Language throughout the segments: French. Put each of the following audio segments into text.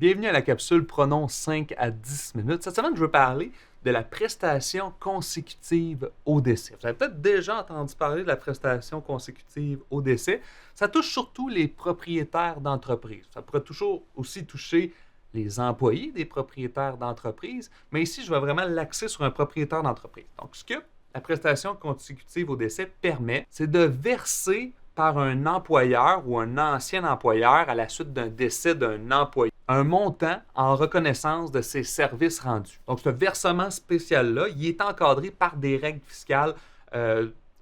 Bienvenue à la capsule Pronom 5 à 10 minutes. Cette semaine, je veux parler de la prestation consécutive au décès. Vous avez peut-être déjà entendu parler de la prestation consécutive au décès. Ça touche surtout les propriétaires d'entreprises. Ça pourrait toujours aussi toucher les employés des propriétaires d'entreprises, mais ici, je vais vraiment l'axer sur un propriétaire d'entreprise. Donc, ce que la prestation consécutive au décès permet, c'est de verser par un employeur ou un ancien employeur à la suite d'un décès d'un employé un montant en reconnaissance de ses services rendus. Donc, ce versement spécial-là, il est encadré par des règles fiscales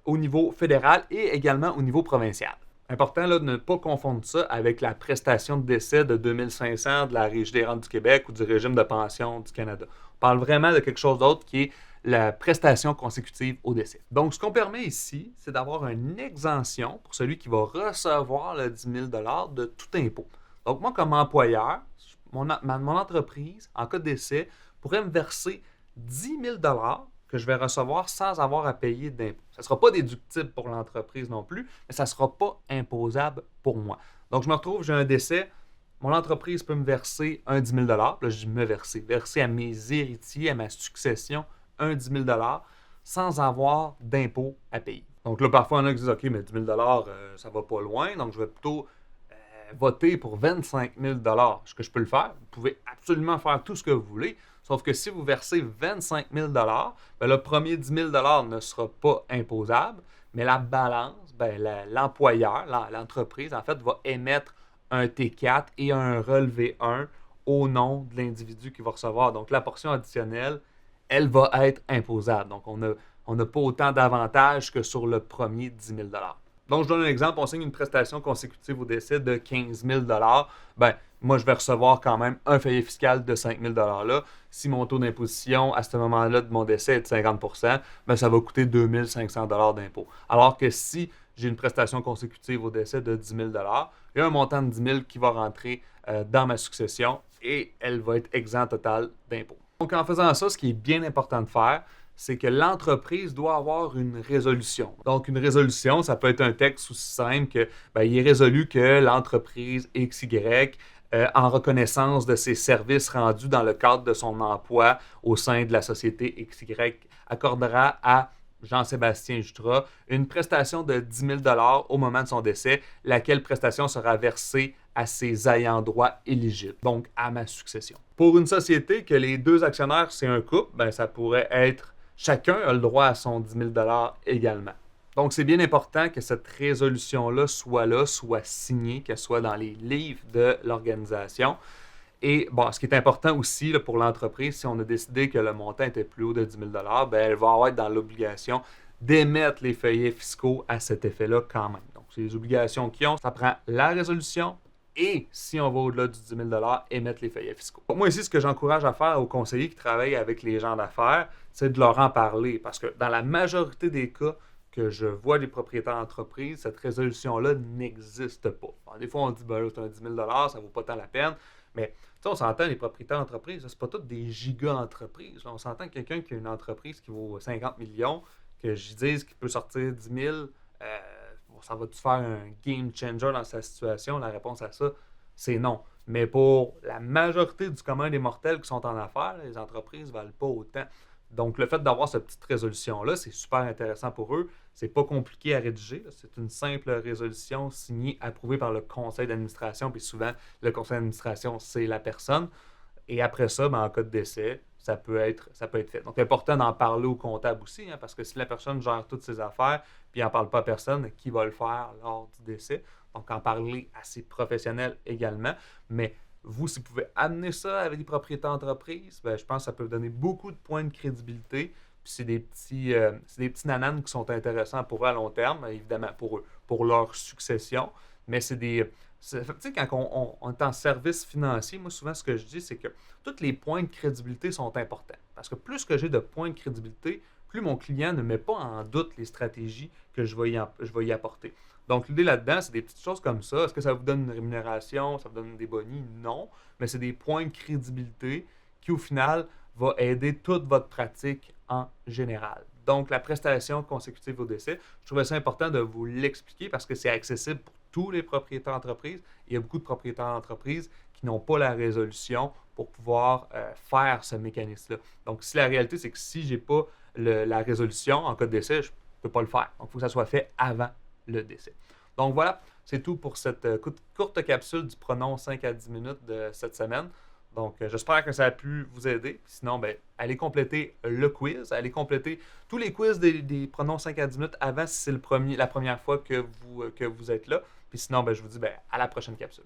au niveau fédéral et également au niveau provincial. Important là, de ne pas confondre ça avec la prestation de décès de 2500 de la Régie des rentes du Québec ou du régime de pension du Canada. On parle vraiment de quelque chose d'autre qui est la prestation consécutive au décès. Donc, ce qu'on permet ici, c'est d'avoir une exemption pour celui qui va recevoir le 10 000 $ de tout impôt. Donc, moi, comme employeur, mon entreprise, en cas de décès, pourrait me verser 10 000 $ que je vais recevoir sans avoir à payer d'impôt. Ça ne sera pas déductible pour l'entreprise non plus, mais ça ne sera pas imposable pour moi. Donc, je me retrouve, j'ai un décès, mon entreprise peut me verser un 10 000 $. Là, je dis me verser à mes héritiers, à ma succession, un 10 000 $ sans avoir d'impôt à payer. Donc là, parfois, il y en a qui disent « OK, mais 10 000 $, ça ne va pas loin, donc je vais plutôt voter pour 25 000 $. Est-ce que je peux le faire? Vous pouvez absolument faire tout ce que vous voulez, sauf que si vous versez 25 000 $, ben le premier 10 000 $ ne sera pas imposable, mais la balance, l'employeur, l'entreprise, en fait, va émettre un T4 et un relevé 1 au nom de l'individu qui va recevoir. Donc, la portion additionnelle, elle va être imposable. Donc, on n'a pas autant d'avantages que sur le premier 10 000 $. Donc, je donne un exemple. On signe une prestation consécutive au décès de 15 000 $. Ben, moi, je vais recevoir quand même un feuillet fiscal de 5 000 $ là. Si mon taux d'imposition à ce moment-là de mon décès est de 50 %, ben, ça va coûter 2 500 $ d'impôt. Alors que si j'ai une prestation consécutive au décès de 10 000 $, il y a un montant de 10 000 qui va rentrer dans ma succession et elle va être exempte total d'impôt. Donc, en faisant ça, ce qui est bien important de faire, c'est que l'entreprise doit avoir une résolution. Donc, une résolution, ça peut être un texte aussi simple que, il est résolu que l'entreprise XY, en reconnaissance de ses services rendus dans le cadre de son emploi au sein de la société XY, accordera à Jean-Sébastien Jutra une prestation de 10 000 $ au moment de son décès, laquelle prestation sera versée à ses ayants droit éligibles, donc à ma succession. Pour une société que les deux actionnaires, c'est un couple, ça pourrait être chacun a le droit à son 10 000 $ également. Donc, c'est bien important que cette résolution-là, soit signée, qu'elle soit dans les livres de l'organisation. Et bon, ce qui est important aussi là, pour l'entreprise, si on a décidé que le montant était plus haut de 10 000 $, elle va être dans l'obligation d'émettre les feuillets fiscaux à cet effet-là quand même. Donc, c'est les obligations qu'ils ont. Ça prend la résolution et, si on va au-delà du 10 000 $, émettre les feuillets fiscaux. Moi, ici, ce que j'encourage à faire aux conseillers qui travaillent avec les gens d'affaires, c'est de leur en parler. Parce que dans la majorité des cas que je vois des propriétaires d'entreprise, cette résolution-là n'existe pas. Alors, des fois, on dit c'est un 10 000 $, ça ne vaut pas tant la peine. Mais on s'entend, les propriétaires d'entreprise, c'est pas toutes des giga-entreprises. On s'entend que quelqu'un qui a une entreprise qui vaut 50 millions, que je dise qu'il peut sortir 10 000, ça va-tu faire un game changer dans sa situation? La réponse à ça, c'est non. Mais pour la majorité du commun des mortels qui sont en affaires, les entreprises ne valent pas autant. Donc, le fait d'avoir cette petite résolution-là, c'est super intéressant pour eux. C'est pas compliqué à rédiger. C'est une simple résolution signée, approuvée par le conseil d'administration. Puis souvent, le conseil d'administration, c'est la personne. Et après ça, en cas de décès, ça peut être fait. Donc, c'est important d'en parler au comptable aussi, parce que si la personne gère toutes ses affaires puis n'en parle pas à personne, qui va le faire lors du décès? Donc, en parler à ses professionnels également. Mais vous, si vous pouvez amener ça avec des propriétaires d'entreprise, je pense que ça peut vous donner beaucoup de points de crédibilité. Puis c'est des petits nananes qui sont intéressants pour eux à long terme, évidemment pour eux, pour leur succession. Mais c'est des... Tu sais, quand on est en service financier, moi, souvent, ce que je dis, c'est que tous les points de crédibilité sont importants. Parce que plus que j'ai de points de crédibilité, plus mon client ne met pas en doute les stratégies que je vais y apporter. Donc, l'idée là-dedans, c'est des petites choses comme ça. Est-ce que ça vous donne une rémunération? Ça vous donne des bonus? Non. Mais c'est des points de crédibilité qui, au final, va aider toute votre pratique en général. Donc, la prestation consécutive au décès, je trouvais ça important de vous l'expliquer parce que c'est accessible pour tous les propriétaires d'entreprise. Il y a beaucoup de propriétaires d'entreprise qui n'ont pas la résolution pour pouvoir faire ce mécanisme-là. Donc, si la réalité, c'est que si je n'ai pas la résolution en cas de décès, je ne peux pas le faire. Donc, il faut que ça soit fait avant le décès. Donc, voilà, c'est tout pour cette courte capsule du pronom 5 à 10 minutes de cette semaine. Donc, j'espère que ça a pu vous aider. Sinon, ben, allez compléter le quiz. Allez compléter tous les quiz des pronoms 5 à 10 minutes avant si c'est la première fois que vous êtes là. Puis sinon, ben, je vous dis ben, à la prochaine capsule.